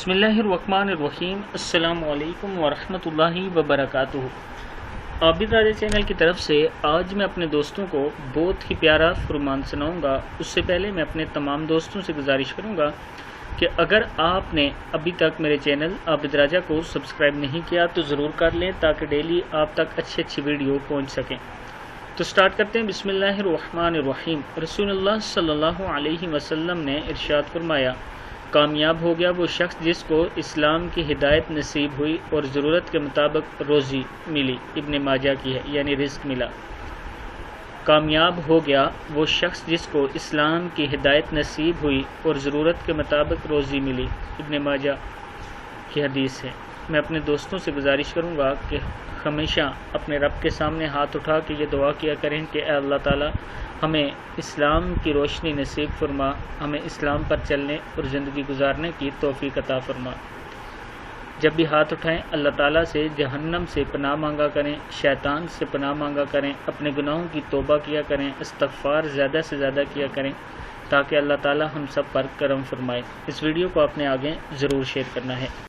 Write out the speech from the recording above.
बिस्मिल्लाहिर्रहमानिर्रहीम। अस्सलामु अलैकुम वरहमतुल्लाहि वबरकातुहू। आबिद राजा चैनल की तरफ से आज मैं अपने दोस्तों को बहुत ही प्यारा फरमान सुनाऊंगा। उससे पहले मैं अपने तमाम दोस्तों से गुजारिश करूंगा कि अगर आपने अभी तक मेरे चैनल आबिद राजा को सब्सक्राइब नहीं किया तो ज़रूर कर लें ताकि डेली आप तक अच्छी अच्छी वीडियो पहुँच सकें। तो स्टार्ट करते हैं। बिस्मिल्लाहिर्रहमानिर्रहीम। रसूलुल्लाह सल्लल्लाहु अलैहि वसल्लम ने इरशाद फरमाया, कामयाब हो गया वो शख्स जिसको इस्लाम की हिदायत नसीब हुई और ज़रूरत के मुताबिक रोज़ी मिली। इब्न माजा की है, यानी रिस्क मिला। कामयाब हो गया वो शख्स जिसको इस्लाम की हिदायत नसीब हुई और ज़रूरत के मुताबिक रोज़ी मिली। इब्न माजा की हदीस है। मैं अपने दोस्तों से गुजारिश करूँगा कि हमेशा अपने रब के सामने हाथ उठा के ये दुआ किया करें कि अल्लाह ताला हमें इस्लाम की रोशनी नसीब फरमा, हमें इस्लाम पर चलने और ज़िंदगी गुजारने की तौफीक अता फरमा। जब भी हाथ उठाएं अल्लाह ताला से जहन्नम से पनाह मांगा करें, शैतान से पनाह मांगा करें, अपने गुनाहों की तौबा किया करें, इस्तग़फ़ार ज़्यादा से ज़्यादा किया करें ताकि अल्लाह ताला हम सब पर करम फरमाए। इस वीडियो को अपने आगे ज़रूर शेयर करना है।